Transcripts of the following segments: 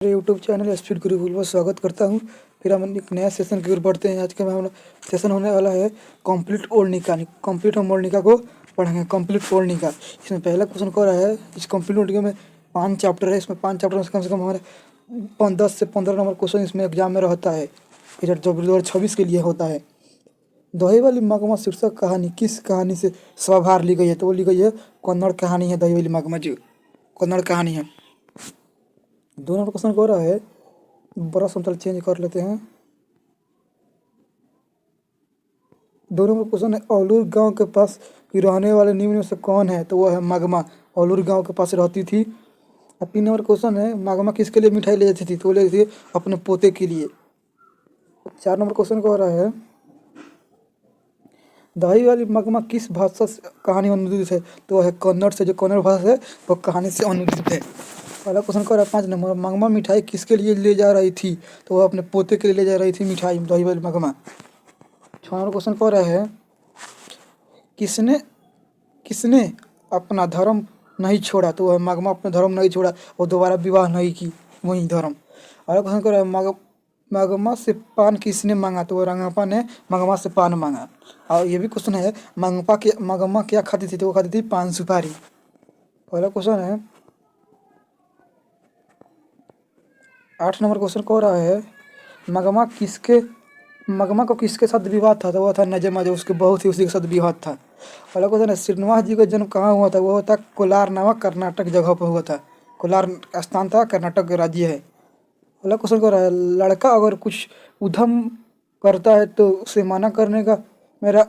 मेरे YouTube channel speed Gurukul में स्वागत करता हूँ। फिर हम एक नया सेशन की ओर बढ़ते हैं। आज के हम सेशन होने वाला है कंप्लीट ओल्ड निका। कंप्लीट हम ओल्ड निका को पढ़ेंगे। कंप्लीट ओल्ड निका इसमें पहला क्वेश्चन कह रहा है। इस कंप्लीट ओल्ड निका में 5 चैप्टर है। इसमें 5 चैप्टर में कम से कम हमारे 10 से 15 नंबर क्वेश्चन इसमें एग्जाम में रहता है। 2026 के लिए होता है। दही वाली मगमा शीर्षक कहानी किस कहानी से स्वभार ली गई है? तो वो ली गई है कन्नड़ कहानी है। दही वाली मगमा जो कन्नड़ कहानी है। 2 नंबर क्वेश्चन कह रहा है, बड़ा समतल चेंज कर लेते हैं। 2 नंबर क्वेश्चन है, औलूर गांव के पास रहने वाले निम्न में से कौन है? तो वह है मगमा। औलूर गांव के पास रहती थी। 3 नंबर क्वेश्चन है, मगमा किसके लिए मिठाई ले जाती थी? तो वो ले जाती थी अपने पोते के लिए। 4 नंबर क्वेश्चन कह रहा है, दही वाली मगमा किस भाषा से कहानी अनुदित है? तो वह है कन्नड़ से। जो कन्नड़ भाषा है वो कहानी से अनुदित है। पहला क्वेश्चन कह रहा है 5 नंबर, मगमा मिठाई किसके लिए ले जा रही थी? तो वह अपने पोते के लिए ले जा रही थी मिठाई, दही वाली मगमा। 6 नंबर क्वेश्चन कह रहा है, किसने किसने अपना धर्म नहीं छोड़ा? तो वह मगमा अपना धर्म नहीं छोड़ा, वो दोबारा विवाह नहीं की, वही धर्म। अगला क्वेश्चन कह रहा है, मगमा से पान किसने मांगा? तो वह रंगप्पा ने मगमा से पान मांगा। और ये भी क्वेश्चन है, मगमा क्या खाती थी? तो वो खाती थी पान सुपारी। पहला क्वेश्चन है 8 नंबर क्वेश्चन कह रहा है, मगमा को किसके साथ विवाद था? तो वह था नजमा, जो उसकी बहू थी उसी के साथ विवाद था। पहला क्वेश्चन है, श्रीनिवास जी का जन्म कहाँ हुआ था? वो होता कोलार नामक कर्नाटक जगह पर हुआ था। कोलार स्थान था, कर्नाटक राज्य है। पहला क्वेश्चन कह रहा है, लड़का अगर कुछ उधम करता है तो उसे मना करने का मेरा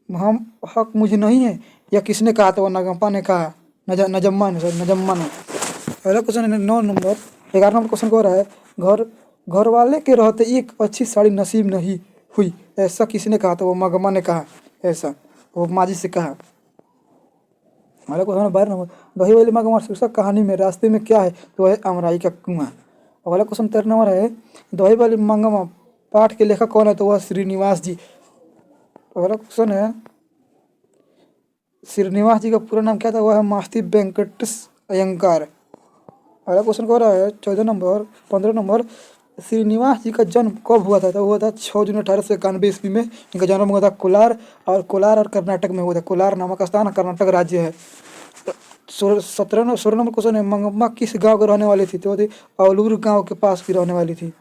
हम हक मुझे नहीं है? या किसने कहा? तो वह नगम्पा ने कहा, नजम्मा ने। पहला क्वेश्चन है 9 नंबर। 11 नंबर क्वेश्चन कह रहा है, घर वाले के रहते एक अच्छी साड़ी नसीब नहीं हुई, ऐसा किसने कहा? तो वो मगमा ने कहा ऐसा, वो माजी से कहा। हमारा क्वेश्चन है 12 नंबर, दही वाली मगमा शीर्षक कहानी में रास्ते में क्या है? तो है अमराई का कुआं। अगला क्वेश्चन 13 नंबर है, दही वाली मगमा पाठ के लेखक कौन है? तो वह श्रीनिवास जी। अगला क्वेश्चन है, श्रीनिवास जी का पूरा नाम क्या था? वह है मास्ती वेंकटेश अयंगार। अगला क्वेश्चन कह रहा है 15 नंबर, श्रीनिवास जी का जन्म कब हुआ था? तो हुआ था 6 जून 1891 ईस्वी में। इनका जन्म हुआ था कोलार और कर्नाटक में हुआ था। कोलार नामक स्थान कर्नाटक राज्य है। 16 नंबर क्वेश्चन है, मंगम्मा किस गांव के रहने वाली थी? तो थी औलूर गांव के पास की रहने वाली थी।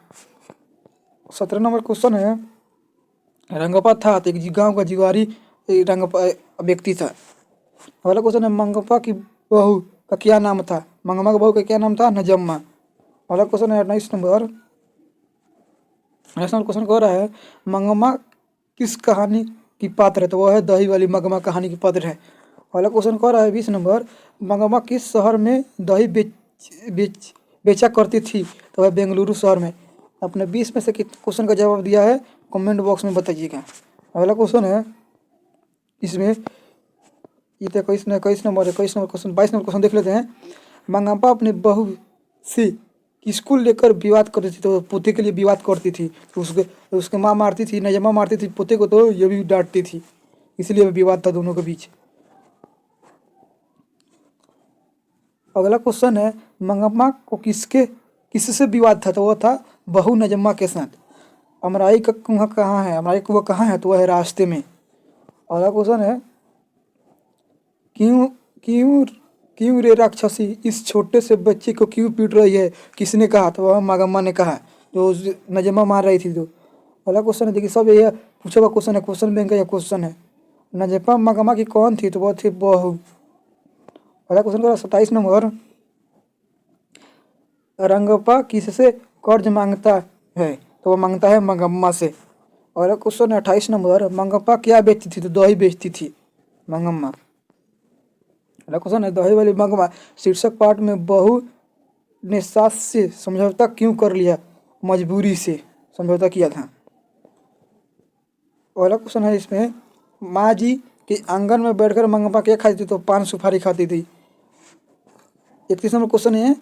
17 नंबर क्वेश्चन है, रंगप्पा था तो एक गाँव का जिवारी रंगप्पा व्यक्ति था। अगला क्वेश्चन है, मंगप्पा की बहू का क्या नाम था? मंगम्मा की बहू का क्या नाम था? नजम्मा। अगला क्वेश्चन है 19 नंबर। नेक्स्ट क्वेश्चन कह रहा है, मंगम्मा किस कहानी की पात्र है? तो वह है दही वाली मगमा कहानी की पात्र है। अगला क्वेश्चन कह रहा है 20 नंबर, मंगम्मा किस शहर में दही बेचा करती थी? तो वह बेंगलुरु शहर में। अपने 20 में से कितने क्वेश्चन का जवाब दिया है कमेंट बॉक्स में बताइएगा। अगला क्वेश्चन है, इसमें ये तो 21 नंबर क्वेश्चन 22 नंबर क्वेश्चन देख लेते हैं। मंगम्मा अपनी बहू से किसको लेकर विवाद करती थी? तो पोते के लिए विवाद करती थी। तो उसके माँ मारती थी, नजमा मारती थी पोते को, तो ये भी डांटती थी, इसलिए विवाद था दोनों के बीच। अगला क्वेश्चन है, मंगम्मा को किससे विवाद था? तो वह था बहू नजम्मा के साथ। अमराई का कुआं कहाँ है? अमराई कुआं कहाँ है? तो वह है रास्ते में। अगला क्वेश्चन है, क्यों क्यों क्यों रे राक्षसी इस छोटे से बच्चे को क्यों पीट रही है? किसने कहा? तो वह मगम्मा ने कहा, जो नजम्मा मार रही थी। तो अगला क्वेश्चन है, देखिए सब ये पूछा हुआ क्वेश्चन है, क्वेश्चन बैंक का यह क्वेश्चन है। नजम्मा मगम्मा की कौन थी? तो वह थी बहू। अगला क्वेश्चन का 27 नंबर, रंगप्पा किससे कर्ज मांगता है? तो वह मांगता है मगम्मा से। अगला क्वेश्चन है 28 नंबर, मंगप्पा क्या बेचती थी? तो दही बेचती थी मंगम्मा। अगला क्वेश्चन है, दही वाली मगमा शीर्षक पाठ में बहू ने सास से समझौता क्यों कर लिया? मजबूरी से समझौता किया था। अगला क्वेश्चन है, इसमें माँ जी के आंगन में बैठकर मंगप्पा क्या खाती थी? तो पान सुपारी खाती थी। 31 नंबर क्वेश्चन है,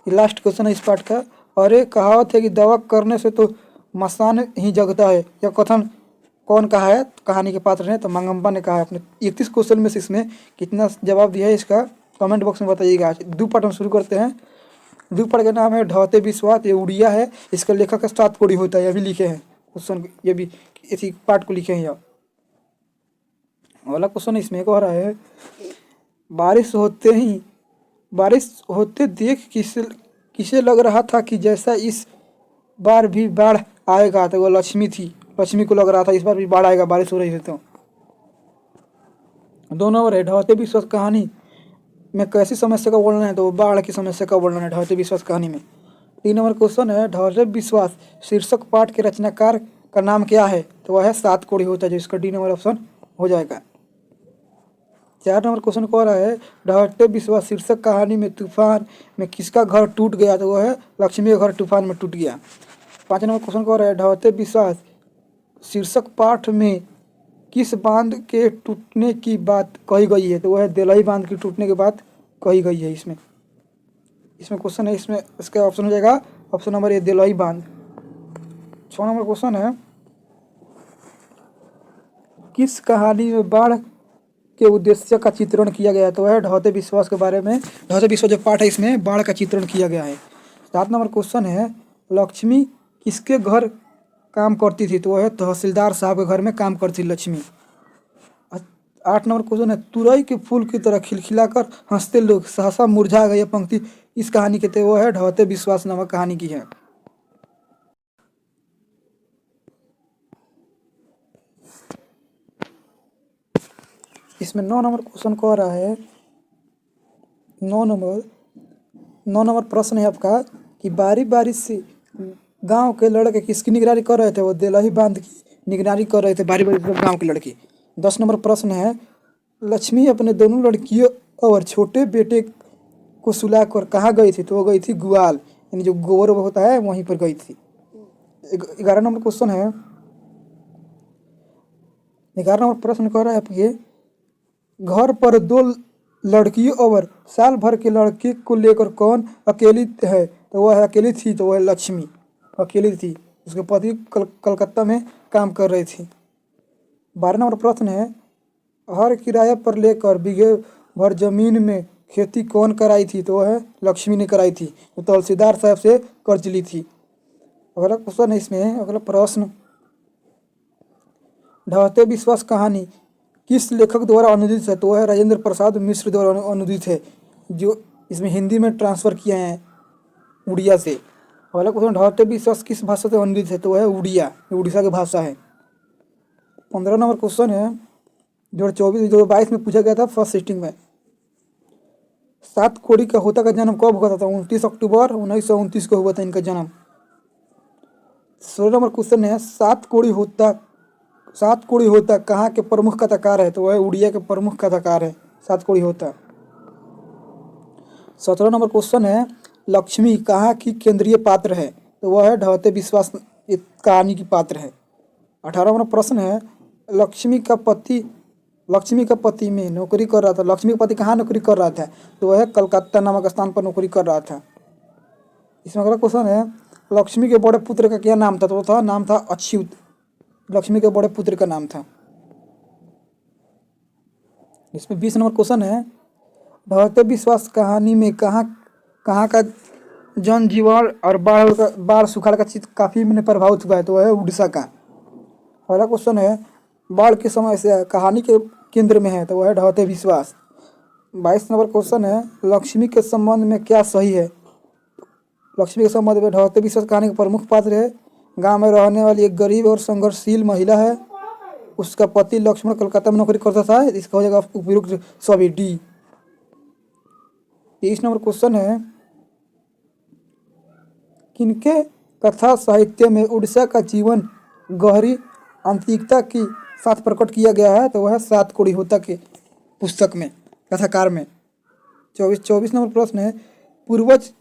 लास्ट क्वेश्चन है इस पाठ का। अरे कहावत है कि दवा करने से तो मसान ही जगता है, यह कथन कौन कहा है? कहानी के पात्र ने, तो मंगम्मा ने कहा है। अपने 31 क्वेश्चन में से इसमें कितना जवाब दिया है इसका कमेंट बॉक्स में बताइएगा। 2 पार्ट हम शुरू करते हैं। द्वीप का नाम है ढहते विश्वास, ये उड़िया है, इसका लेखक सात कोड़ी होता है, ये भी लिखे हैं क्वेश्चन, ये भी इसी पार्ट को लिखे हैं। यह वाला क्वेश्चन इसमें कह रहा है, बारिश होते देख किसे किसे लग रहा था कि जैसा इस बार भी बाढ़ आएगा, तो वो लक्ष्मी थी, लक्ष्मी को लग रहा था इस बार भी बाढ़ आएगा, बारिश हो रही है। तो 2 नंबर है, ढहते विश्वास कहानी में कैसी समस्या का वर्णन है, तो बाढ़ की समस्या का वर्णन है ढहते विश्वास कहानी में। 3 नंबर क्वेश्चन है, ढहते विश्वास शीर्षक पाठ के रचनाकार का नाम क्या है, तो वह है सात कोड़ी होता है, जो इसका डी नंबर ऑप्शन हो जाएगा। 4 नंबर क्वेश्चन कह रहा है, ढहते विश्वास शीर्षक कहानी में तूफान में किसका घर टूट गया, तो वह है लक्ष्मी का घर तूफान में टूट गया। 5 नंबर क्वेश्चन कह रहा है, ढहते विश्वास शीर्षक पाठ में किस बांध के टूटने की बात कही गई है, तो वह है देलही बांध की टूटने की बात कही गई है। इसमें क्वेश्चन है, इसमें इसका ऑप्शन हो जाएगा ऑप्शन नंबर ए, देलही बांध। 6 नंबर क्वेश्चन है, किस कहानी में बाढ़ के उद्देश्य का चित्रण किया गया है, तो है ढहते विश्वास के बारे में, ढहते विश्वास जो पाठ है इसमें बाढ़ का चित्रण किया गया है। 7 नंबर क्वेश्चन है, लक्ष्मी किसके घर काम करती थी, तो वह है तहसीलदार साहब के घर में काम करती थी लक्ष्मी। 8 नंबर क्वेश्चन है, तुरई के फूल की तरह खिलखिलाकर हंसते लोग सहसा मुरझा गए, पंक्ति इस कहानी के थे, वो है ढहते विश्वास नामक कहानी की है। इसमें 9 नंबर क्वेश्चन कह रहा है, 9 नंबर प्रश्न है आपका कि बारी बारी से गांव के लड़के किसकी निगरानी कर रहे थे, वो देलही बांध की निगरानी कर रहे थे बारी बारी से गांव के लड़के। 10 नंबर प्रश्न है, लक्ष्मी अपने दोनों लड़कियों और छोटे बेटे को सुलाकर कहाँ गई थी, तो वो गई थी ग्वाल, यानी जो गोबर होता है वहीं पर गई थी। 11 नंबर क्वेश्चन है, 11 नंबर प्रश्न कह रहा है आपके, घर पर 2 लड़कियों और साल भर के लड़के को लेकर कौन अकेली है, तो वह अकेली थी, तो वह लक्ष्मी अकेली थी, उसके पति कलकत्ता में काम कर रही थी। 12 नंबर प्रश्न है, हर किराए पर लेकर बीघे भर जमीन में खेती कौन कराई थी, तो वह लक्ष्मी ने कराई थी, तो तहसीलदार साहब से कर्ज ली थी। अगला क्वेश्चन है इसमें, अगला प्रश्न, ढहते विश्वास कहानी किस लेखक द्वारा अनुदित है, तो वह राजेंद्र प्रसाद मिश्र द्वारा अनुदित है, जो इसमें हिंदी में ट्रांसफ़र किए हैं उड़िया से। अगला क्वेश्चन, ढहते विश्वास किस भाषा से अनुदित है, तो वह है उड़िया, उड़ीसा की भाषा है। 15 नंबर क्वेश्चन है, 2022 में पूछा गया था फर्स्ट सिटिंग में, सात कोड़ी का होता का जन्म कब हुआ था, 29 अक्टूबर 1929 को हुआ था इनका जन्म। 16 नंबर क्वेश्चन है, सात कोड़ी होता कहाँ के प्रमुख कथाकार है, तो वह उड़िया के प्रमुख कथाकार है सात कोड़ी होता। 17 नंबर क्वेश्चन है, लक्ष्मी कहाँ की केंद्रीय पात्र है, तो वह है ढहते विश्वास कहानी की पात्र है। 18 नंबर प्रश्न है, लक्ष्मी का पति में नौकरी कर रहा था, लक्ष्मी का पति कहाँ नौकरी कर रहा था, तो वह कलकत्ता नामक स्थान पर नौकरी कर रहा था। इसमें अगला क्वेश्चन है, लक्ष्मी के बड़े पुत्र का क्या नाम था, तो वो नाम था अच्युत, लक्ष्मी के बड़े पुत्र का नाम था। इसमें 20 नंबर क्वेश्चन है, ढहते विश्वास कहानी में कहाँ का जनजीवन और बाढ़ सुखाड़ का चित्र काफ़ी मैंने प्रभावित हुआ है, तो वह है उड़ीसा का। अगला क्वेश्चन है, बाढ़ के समय से कहानी के केंद्र में है, तो वह है ढहते विश्वास। 22 नंबर क्वेश्चन है, लक्ष्मी के संबंध में क्या सही है, लक्ष्मी के संबंध में ढहते विश्वास कहानी का प्रमुख पात्र है, गांव में रहने वाली एक गरीब और संघर्षशील महिला है, उसका पति लक्ष्मण कलकत्ता में नौकरी करता था, इसका हो जाएगा उपयुक्त सभी डी। 23 नंबर क्वेश्चन है, किनके कथा साहित्य में उड़ीसा का जीवन गहरी आंतरिकता के साथ प्रकट किया गया है, तो वह है सात कोड़ी होता के पुस्तक में कथाकार में। 24 नंबर प्रश्न है, पूर्वज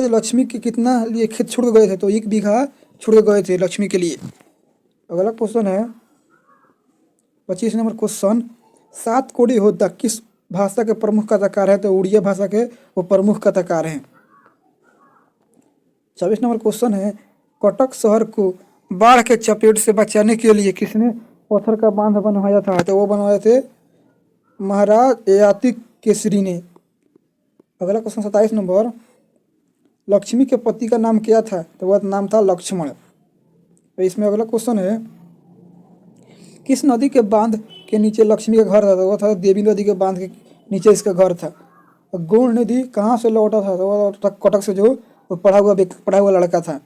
लक्ष्मी के कितना लिए खेत छोड़ के गए थे, तो 1 बीघा छोड़ के गए थे लक्ष्मी के लिए। अगला क्वेश्चन है 25 नंबर क्वेश्चन, सात कोड़ी होता किस भाषा के प्रमुख कथाकार है, तो उड़िया भाषा के वो प्रमुख कथाकार हैं। 24 नंबर क्वेश्चन है, कटक शहर को बाढ़ के चपेट से बचाने के लिए किसने पत्थर का बांध बनवाया था, तो वो बनवाए थे महाराज ययाति केसरी ने। अगला क्वेश्चन 27 नंबर, लक्ष्मी के पति का नाम क्या था? तो वह नाम था लक्ष्मण। तो इसमें अगला क्वेश्चन है, किस नदी के बांध के नीचे लक्ष्मी का घर था? तो वह था देवी नदी के बांध के नीचे इसका घर था। गौड़ निधि कहाँ से लौटा था? तो वह लौटा था कटक से, जो वो पढ़ा हुआ लड़का था।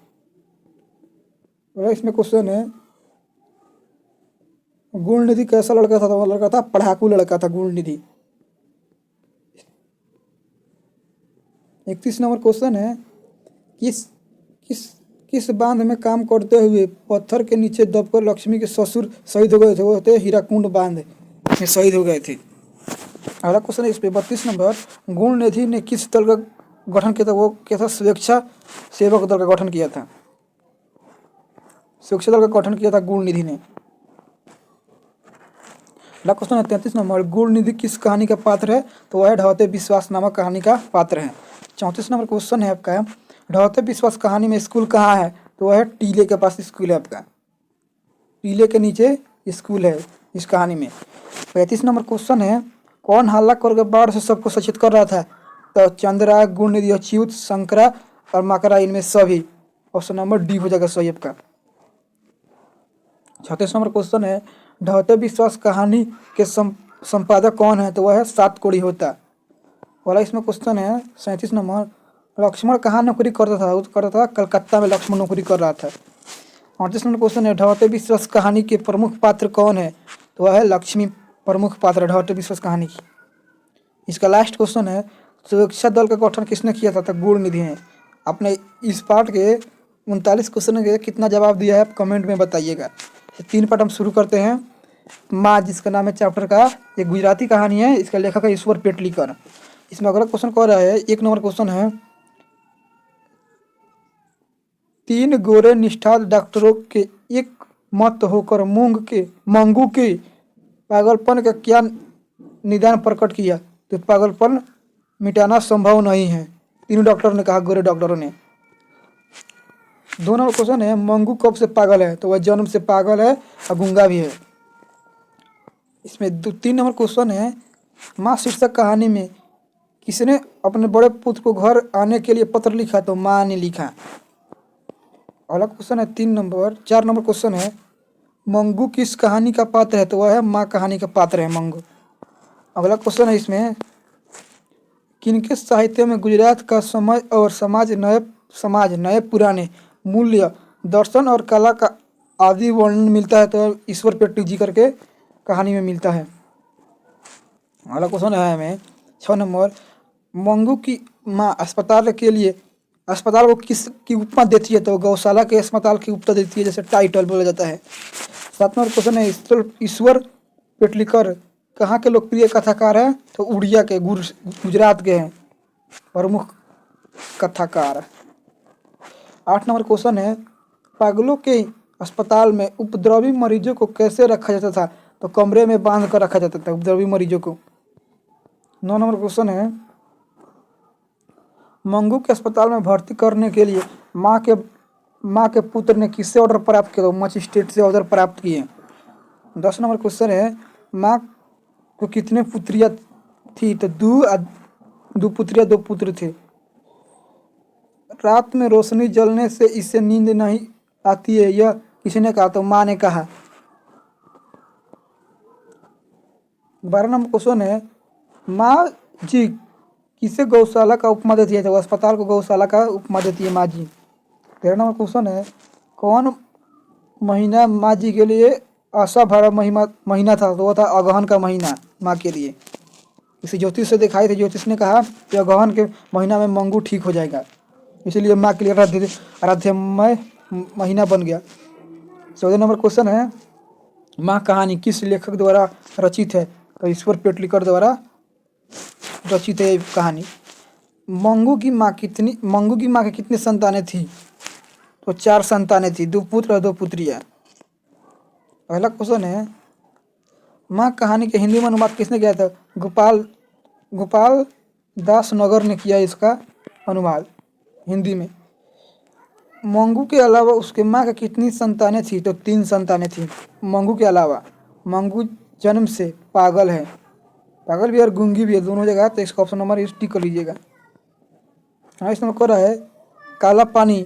और इसमें क्वेश्चन है, गुण निधि कैसा लड़का था? तो वह लड़का था पढ़ाकू लड़का था गुण निधि। 31 नंबर क्वेश्चन है, किस किस किस बांध में काम करते हुए पत्थर के नीचे दबकर लक्ष्मी के ससुर शहीद हो गए थे? वो थे हीराकुंड बांध में शहीद हो गए थे। अगला क्वेश्चन है इस पे 32 नंबर, गुण निधि ने किस दल का गठन किया था? वो क्या था? स्वेच्छा सेवक दल का गठन किया था। स्वेच्छा दल का गठन किया था गुण निधि ने। अगला क्वेश्चन है 33 नंबर, गुण निधि किस कहानी का पात्र है? तो वह है ढहते विश्वास नामक कहानी का पात्र है। 34 नंबर क्वेश्चन है आपका, ढहते विश्वास कहानी में स्कूल कहाँ है? तो वह है टीले के पास स्कूल है आपका, टीले के नीचे स्कूल है इस कहानी में। 35 नंबर क्वेश्चन है, कौन हल्ला करके बाढ़ से सबको सचेत कर रहा था? तो चंद्रा, गुण निधि, अच्युत, शंकरा और मकरा, इनमें सभी। ऑप्शन नंबर डी हो जाएगा सही आपका। 36 नंबर क्वेश्चन है, ढहते विश्वास कहानी के संपादक कौन है? तो वह है सात कोड़ी होता वाला। इसमें क्वेश्चन है 37 नंबर, लक्ष्मण कहाँ नौकरी करता था? करता था कलकत्ता में लक्ष्मण नौकरी कर रहा था। 38 नंबर क्वेश्चन है, ढहते विश्वास कहानी के प्रमुख पात्र कौन है? तो वह है लक्ष्मी प्रमुख पात्र ढहते विश्वास कहानी की। इसका लास्ट क्वेश्चन है, सुरक्षा दल का गठन किसने किया था? तो गुण निधि है। आपने इस पार्ट के 39 क्वेश्चन के कितना जवाब दिया है आप कमेंट में बताइएगा। 3 पार्ट हम शुरू करते हैं। माँ, जिसका नाम है चैप्टर का, ये गुजराती कहानी है, इसका लेखक है ईश्वर पेटलीकर। इसमें अगला क्वेश्चन कह रहा है, 1 नंबर क्वेश्चन है, 3 गोरे निष्ठात डॉक्टरों के एक मत होकर मंगू के पागलपन का क्या निदान प्रकट किया? तो पागलपन मिटाना संभव नहीं है, तीनों डॉक्टरों ने कहा, गोरे डॉक्टरों ने। 2 नंबर क्वेश्चन है, मंगू कब से पागल है? तो वह जन्म से पागल है और गूंगा भी है। इसमें 3 नंबर क्वेश्चन है, माँ शीर्षक कहानी में किसने अपने बड़े पुत्र को घर आने के लिए पत्र लिखा? तो माँ ने लिखा। अगला क्वेश्चन है 4 नंबर क्वेश्चन है, मंगू किस कहानी का पात्र है? तो वह है माँ कहानी का पात्र है मंगू। अगला क्वेश्चन है इसमें, किनके साहित्य में गुजरात का समय और समाज नए पुराने मूल्य, दर्शन और कला का आदि वर्णन मिलता है? तो ईश्वर पेटली जी करके कहानी में मिलता है। अगला क्वेश्चन है हमें 6 नंबर, मंगू की माँ अस्पताल को किस की उपमा देती है? तो गौशाला के अस्पताल की उपमा देती है, जैसे टाइटल बोला जाता है। 7 नंबर क्वेश्चन है, ईश्वर पेटलीकर कहाँ के लोकप्रिय कथाकार हैं? तो उड़िया के, गुजरात के हैं प्रमुख कथाकार। 8 नंबर क्वेश्चन है, पागलों के अस्पताल में उपद्रवी मरीजों को कैसे रखा जाता था? तो कमरे में बांध कर रखा जाता था उपद्रवी मरीजों को। 9 नंबर क्वेश्चन है, मंगू के अस्पताल में भर्ती करने के लिए माँ के पुत्र ने किससे ऑर्डर प्राप्त किया? तो मजिस्ट्रेट से ऑर्डर प्राप्त किए। 10 नंबर क्वेश्चन है, माँ को कितने पुत्रियाँ थी? तो 2 पुत्रियाँ 2 पुत्र थे। रात में रोशनी जलने से इससे नींद नहीं आती है, यह किसने कहा? तो माँ ने कहा। 12 नंबर क्वेश्चन है, माँ जी किसे गौशाला का उपमा देती है? तो अस्पताल को गौशाला का उपमा देती है माँ जी। 13 नंबर क्वेश्चन है, कौन महीना माँ जी के लिए आशा भरा महीना था? तो वह था अगहन का महीना माँ के लिए। किसी ज्योतिष से दिखाई थे, ज्योतिष ने कहा कि अगहन के महीना में मंगू ठीक हो जाएगा, इसीलिए माँ के लिए आराध्यमय महीना बन गया। 14 नंबर क्वेश्चन है, माँ कहानी किस लेखक द्वारा रचित है? तो ईश्वर पेटलीकर द्वारा रचित है कहानी। मंगू की माँ की कितनी संतानें थी? तो 4 संतानें थी, 2 पुत्र और 2 पुत्रियाँ। अगला क्वेश्चन है, माँ कहानी के हिंदी में अनुवाद किसने किया था? गोपाल दास नगर ने किया इसका अनुवाद हिंदी में। मंगू के अलावा उसके माँ का कितनी संतानें थी? तो 3 संतानें थी मंगू के अलावा। मंगू जन्म से पागल है, पागल भी और गूंगी भी है, दोनों जगह। तो इसका ऑप्शन नंबर टिक कर लीजिएगा। हाँ, इस नंबर को रहा है काला पानी।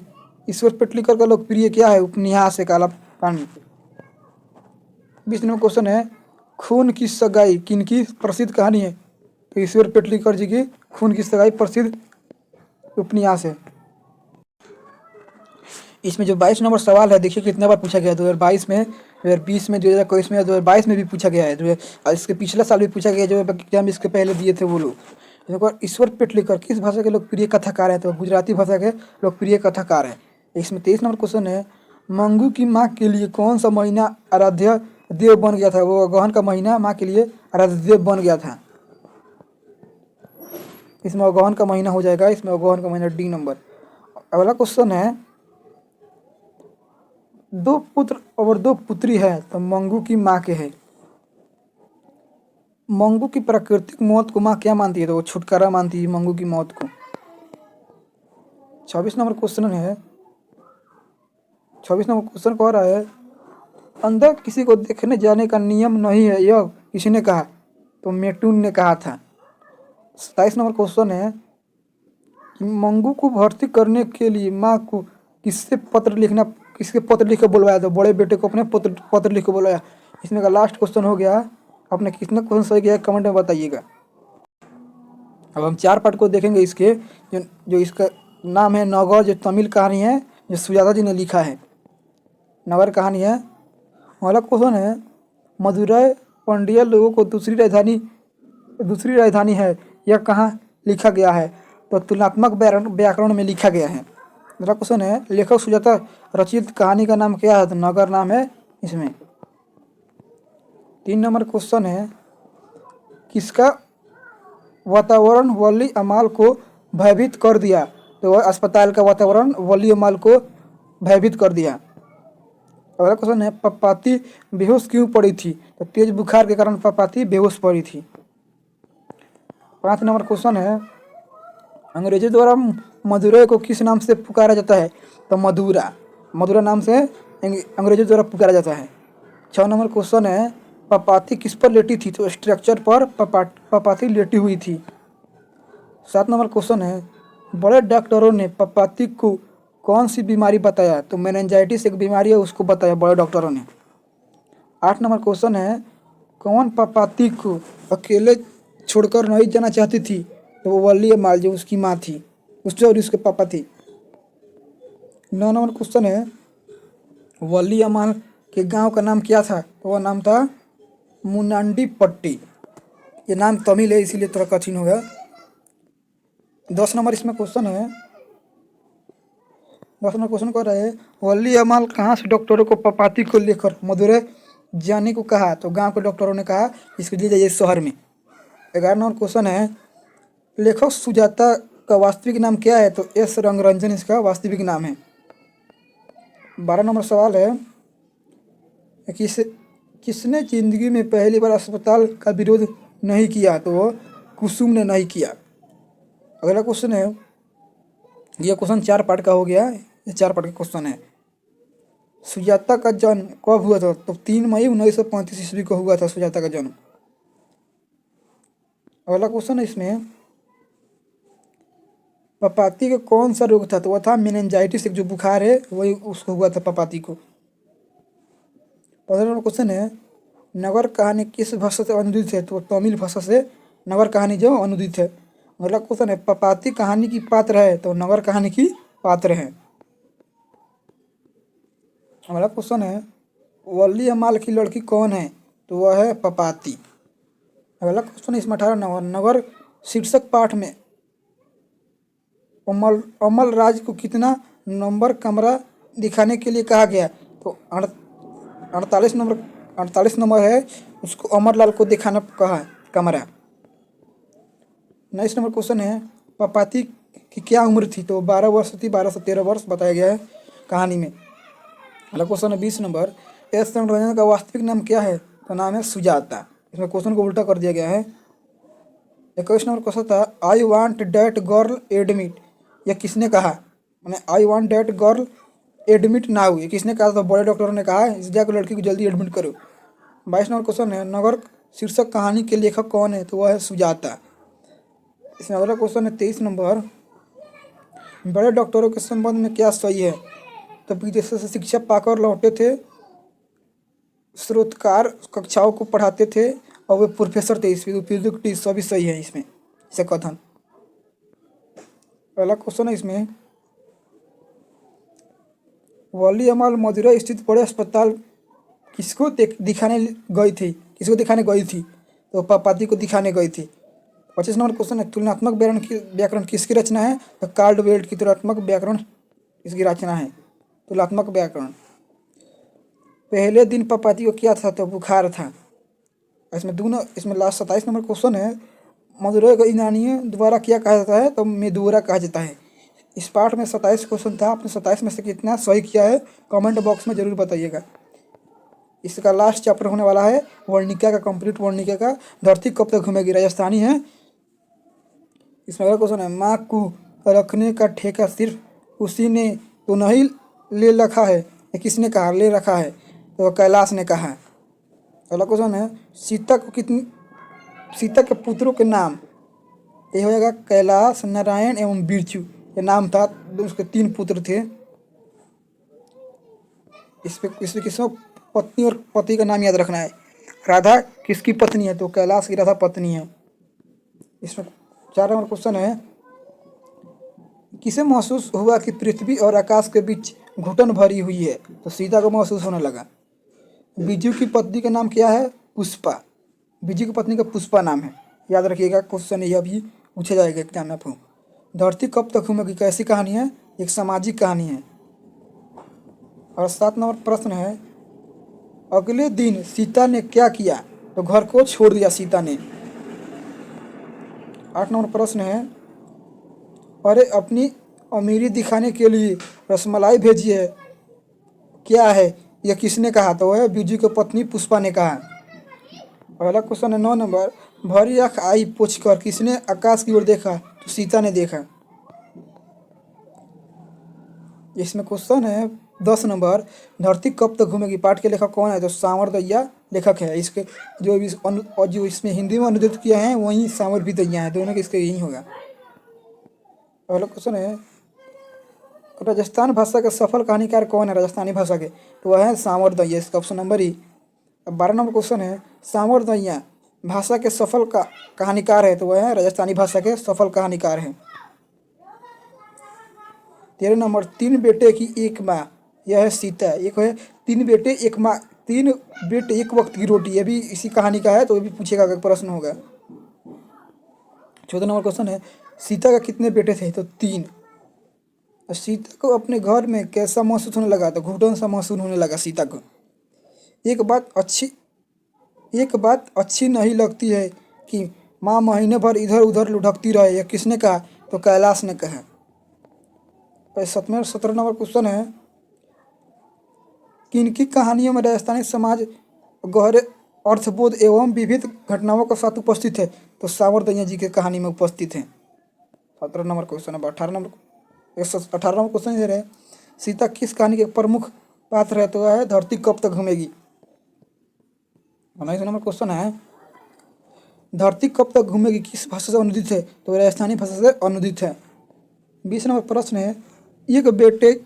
ईश्वर पेटलीकर का लोकप्रिय क्या है उपन्यास है काला पानी। 20 नंबर क्वेश्चन है खून की सगाई किनकी प्रसिद्ध कहानी है? तो ईश्वर पेटलीकर जी की खून की सगाई प्रसिद्ध उपन्यास है। इसमें जो 22 नंबर सवाल है देखिए कितने बार पूछा गया है। 2022 में, 2020 में, 2021 में, 2022 में भी पूछा गया है। और इसके पिछला साल भी पूछा गया, जो एग्जाम इसके पहले दिए थे वो लोग। देखो, ईश्वर पेटलीकर किस भाषा के लोकप्रिय कथाकार है? तो गुजराती भाषा के लोकप्रिय कथाकार है। इसमें 23 नंबर क्वेश्चन है मंगू की माँ के लिए कौन सा महीना आराध्य देव बन गया था? वो अगहन का महीना माँ के लिए आराध्य देव बन गया था। इसमें अगहन का महीना हो जाएगा, इसमें अगहन का महीना डी नंबर। अगला क्वेश्चन है दो पुत्र और दो पुत्री है तो मंगू की माँ के है। मंगू की प्राकृतिक मौत को माँ क्या मानती है? तो वो छुटकारा मानती है मंगू की मौत को। 26 नंबर क्वेश्चन है, 26 नंबर क्वेश्चन कह रहा है अंदर किसी को देखने जाने का नियम नहीं है, यह किसी ने कहा? तो मेटून ने कहा था। 27 नंबर क्वेश्चन है कि मंगू को भर्ती करने के लिए माँ को किससे पत्र लिखना, किसके पत्र लिख के बुलवाया? तो बड़े बेटे को अपने पत्र लिख के बुलवाया। इसमें का लास्ट क्वेश्चन हो गया। आपने कितने क्वेश्चन सही किया कमेंट में बताइएगा। अब हम 4 पार्ट को देखेंगे इसके। जो इसका नाम है नगर, जो तमिल कहानी है, जो सुजाता जी ने लिखा है, नगर कहानी है। अगला क्वेश्चन है मदुरै पंडिया लोगों को दूसरी राजधानी है, यह कहाँ लिखा गया है? तो तुलनात्मक व्याकरण में लिखा गया है। अगला क्वेश्चन है लेखक सुजाता रचित कहानी का नाम क्या है? तो नगर नाम है इसमें। 3 नंबर क्वेश्चन है किसका वातावरण वली अमाल को भयभीत कर दिया? तो वह अस्पताल का वातावरण वली अमाल को भयभीत कर दिया। अगला क्वेश्चन है पपाती बेहोश क्यों पड़ी थी? तो तेज बुखार के कारण पपाती बेहोश पड़ी थी। 5 नंबर क्वेश्चन है अंग्रेजों द्वारा मदुरै को किस नाम से पुकारा जाता है? तो मदुरा नाम से अंग्रेजों द्वारा पुकारा जाता है। 6 नंबर क्वेश्चन है पपाती किस पर लेटी थी? तो स्ट्रक्चर पर पपाती लेटी हुई थी। 7 नंबर क्वेश्चन है बड़े डॉक्टरों ने पपाती को कौन सी बीमारी बताया? तो मेनिंजाइटिस एक बीमारी है, उसको बताया बड़े डॉक्टरों ने। 8 नंबर क्वेश्चन है कौन पपाती को अकेले छोड़कर नहीं जाना चाहती थी? तो वो वली अमाल, जो उसकी माँ थी, उससे और उसके पापा थी। 9 नंबर क्वेश्चन है वली अमाल के गांव का नाम क्या था? तो वह नाम था मुनांडी पट्टी। ये नाम तमिल है इसीलिए थोड़ा कठिन होगा। 10 नंबर इसमें क्वेश्चन है, 10 नंबर क्वेश्चन कर रहे हैं वली अमाल कहाँ से डॉक्टरों को पपाती को लेकर मदुरै जाने को कहा? तो गांव के डॉक्टरों ने कहा इसको ले जाइए शहर में। 11 नंबर क्वेश्चन है लेखक सुजाता का वास्तविक नाम क्या है? तो एस रंगरंजन इसका वास्तविक नाम है। 12 नंबर सवाल है किसने जिंदगी में पहली बार अस्पताल का विरोध नहीं किया? तो वो कुसुम ने नहीं किया। अगला क्वेश्चन है, यह क्वेश्चन 4 पार्ट का हो गया, ये 4 पार्ट का क्वेश्चन है। सुजाता का जन्म कब हुआ था? तो 3 मई 1935 ईस्वी को हुआ था सुजाता का जन्म। अगला क्वेश्चन है इसमें पपाती का कौन सा रोग था? तो वह था मेनिंजाइटिस, एक जो बुखार है वही उसको हुआ था पपाती को। 15 नंबर क्वेश्चन है नगर कहानी किस भाषा से अनुदित है? तो तमिल भाषा से नगर कहानी जो अनुदित है। अगला क्वेश्चन है पपाती कहानी की पात्र है? तो नगर कहानी की पात्र है। अगला क्वेश्चन है वली अमाल की लड़की कौन है? तो वह है पपाती। अगला क्वेश्चन है इसमें 18 नंबर नगर शीर्षक पाठ में अमल राज को कितना नंबर कमरा दिखाने के लिए कहा गया? तो 48 नंबर है, उसको अमरलाल को दिखाना कहा है कमरा। 19 नंबर क्वेश्चन है पपाती की क्या उम्र थी? तो 12 वर्ष थी, 12 से 13 वर्ष बताया गया है कहानी में। अगला क्वेश्चन है 20 नंबर एस रंगरंजन का वास्तविक नाम क्या है? तो नाम है सुजाता। इसमें क्वेश्चन को उल्टा कर दिया गया है। 21 नंबर क्वेश्चन था I want that girl admit, यह किसने कहा? मैंने I want that girl admit now, ये किसने कहा? तो बड़े डॉक्टरों ने कहा इस जाकर लड़की को जल्दी एडमिट करो। 22 नंबर क्वेश्चन है नगर शीर्षक कहानी के लेखक कौन है? तो वह है सुजाता। इसमें अगला क्वेश्चन है 23 नंबर बड़े डॉक्टरों के संबंध में क्या सही है? तो विदेशों से शिक्षा पाकर लौटे थे स्रोतकार, कक्षाओं को पढ़ाते थे और वे प्रोफेसर थे। इसमें उपयुक्त सभी सही है इसमें से कथन। पहला क्वेश्चन है इसमें, वली अमाल मदुरई स्थित बड़े अस्पताल दिखाने गई थी? किसको दिखाने गई थी? तो पापाती को दिखाने गई थी। 25 नंबर क्वेश्चन है, तुलनात्मक व्याकरण किसकी रचना है? तो कार्ल वेल्ट की तुलनात्मक व्याकरण इसकी रचना है। तुलनात्मक व्याकरण। पहले दिन पापाती को क्या था? तो बुखार था। इसमें लास्ट 27 नंबर क्वेश्चन है, मदुरई को यूनानियों द्वारा क्या कहा जाता है? तो मेदुरा कहा जाता है। इस पार्ट में 27 क्वेश्चन था। आपने 27 में से कितना सही किया है कमेंट बॉक्स में जरूर बताइएगा। इसका लास्ट चैप्टर होने वाला है वर्णिका का, कंप्लीट वर्णिका का। धरती कब तक घूमेगी, राजस्थानी है। इसमें अगला क्वेश्चन है, माँ को रखने का ठेका सिर्फ उसी ने तो नहीं ले रखा है, या किसने कहा ले रखा है? तो कैलाश ने कहा। अगला क्वेश्चन है, सीता के पुत्रों के नाम? ये हो जाएगा कैलाश, नारायण एवं बिरजू। ये नाम था, उसके 3 पुत्र थे। इसमें किसको पत्नी और पति का नाम याद रखना है। राधा किसकी पत्नी है? तो कैलाश की राधा पत्नी है। इसमें 4 नंबर क्वेश्चन है, किसे महसूस हुआ कि पृथ्वी और आकाश के बीच घुटन भरी हुई है? तो सीता को महसूस होने लगा। बिरजू की पत्नी का नाम क्या है? पुष्पा। बिरजू की पत्नी का पुष्पा नाम है, याद रखिएगा। क्वेश्चन यह भी पूछा जाएगा एग्जाम में आपको। धरती कब तक घूमेगी कैसी कहानी है? एक सामाजिक कहानी है। और 7 नंबर प्रश्न है, अगले दिन सीता ने क्या किया? तो घर को छोड़ दिया सीता ने। 8 नंबर प्रश्न है, अरे अपनी अमीरी दिखाने के लिए रसमलाई भेजी है, क्या है? यह किसने कहा? तो है बिरजू की पत्नी पुष्पा ने कहा। पहला क्वेश्चन है 9 नंबर, भरी आँख आई पोंछकर किसने आकाश की ओर देखा? तो सीता ने देखा। इसमें क्वेश्चन है 10 नंबर, धरती कब तक घूमेगी पाठ के लेखक कौन है? तो सांवर दैया लेखक है। इसके जो इसमें हिंदी में अनुदित किया है वही सांवर भी दैया है, दोनों के इसके यही होगा। पहला क्वेश्चन है, राजस्थान भाषा के सफल कहानीकार कौन है? राजस्थानी भाषा के? तो वह है सांवर दैया। इसका ऑप्शन नंबर ही। अब 12 नंबर क्वेश्चन है, सांवर दैया भाषा के सफल कहानीकार है? तो वह है राजस्थानी भाषा के सफल कहानीकार हैं। 13 नंबर, 3 बेटे की एक माँ, यह है सीता। एक है 3 बेटे एक माँ, 3 बेटे एक वक्त की रोटी, ये भी इसी कहानी का है, तो ये भी पूछेगा अगर प्रश्न होगा। 14 नंबर क्वेश्चन है, सीता का कितने बेटे थे? तो 3। सीता को अपने घर में कैसा महसूस होने लगा? तो घुटन सा महसूस होने लगा सीता को। एक बात अच्छी नहीं लगती है कि माँ महीने भर इधर उधर लुढ़कती रहे, यह किसने कहा? तो कैलाश ने कहा। 17 नंबर क्वेश्चन है, किनकी कहानियों में राजस्थानी समाज गहरे अर्थबोध एवं विविध घटनाओं के साथ उपस्थित है? तो सांवर दैया जी की कहानी में उपस्थित है। 17 नंबर क्वेश्चन है। 18 नंबर क्वेश्चन ये रहे, सीता किस कहानी के प्रमुख पात्र है? तो है धरती कब तक घूमेगी। 19 नंबर क्वेश्चन है, धरती कब तक घूमेगी किस भाषा से अनुदित है? तो राजस्थानी भाषा से अनुदित है। 20 नंबर प्रश्न है, एक बेटे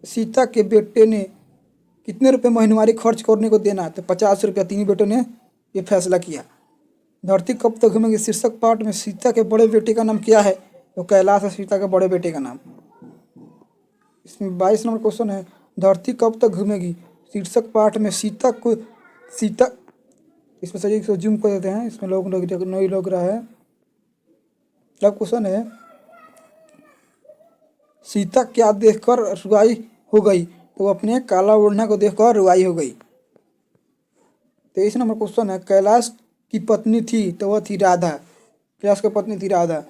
सीता के बेटे ने कितने रुपए महीनवारी खर्च करने को देना? तो 50 रुपया। 3 बेटों ने ये फैसला किया। धरती कब तक घूमेगी शीर्षक पाठ में सीता के बड़े बेटे का नाम क्या है? तो कैलाश है सीता के बड़े बेटे का नाम। इसमें 22 नंबर क्वेश्चन है, धरती कब तक घूमेगी शीर्षक पाठ में सीता इसमें से एक जूम कर देते हैं, इसमें नहीं लग रहा है। अगला क्वेश्चन है, सीता क्या देखकर रुआई हो गई? तो अपने काला ओढ़ना को देखकर रुआई हो गई। 23 नंबर क्वेश्चन है, कैलाश की पत्नी थी? तो वह थी राधा। कैलाश की पत्नी थी राधा।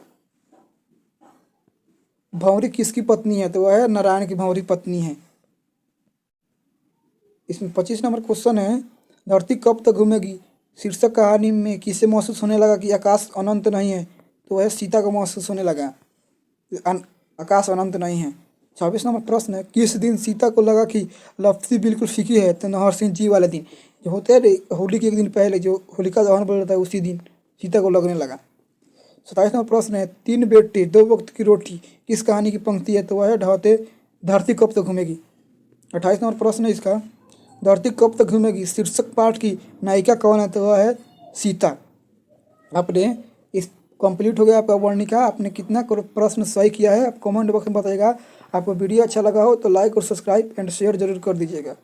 भंवरी किसकी पत्नी है? तो वह है नारायण की भंवरी पत्नी है। इसमें 25 नंबर क्वेश्चन है, धरती कब तक घूमेगी शीर्षक कहानी में किसे महसूस होने लगा कि आकाश अनंत नहीं है? तो वह सीता को महसूस होने लगा आकाश अनंत नहीं है। 26 नंबर प्रश्न है, किस दिन सीता को लगा कि लपसी बिल्कुल फीकी है? तो नहर सिंह जी वाले दिन, जो होते हैं होली के एक दिन पहले जो होलिका दहन बोल रहा था, उसी दिन सीता को लगने लगा। 27 नंबर प्रश्न है, 3 बेटे 2 वक्त की रोटी किस कहानी की पंक्ति है? तो वह है ढहते धरती कब तक घूमेगी। 28 नंबर प्रश्न है इसका, धरती कब तक घूमेगी शीर्षक पाठ की नायिका कौन है? तो वह है सीता। आपने इस कंप्लीट हो गया आपका वर्णिका। आपने कितना प्रश्न सही किया है आप कमेंट बॉक्स में बताइएगा। आपको वीडियो अच्छा लगा हो तो लाइक और सब्सक्राइब एंड शेयर जरूर कर दीजिएगा।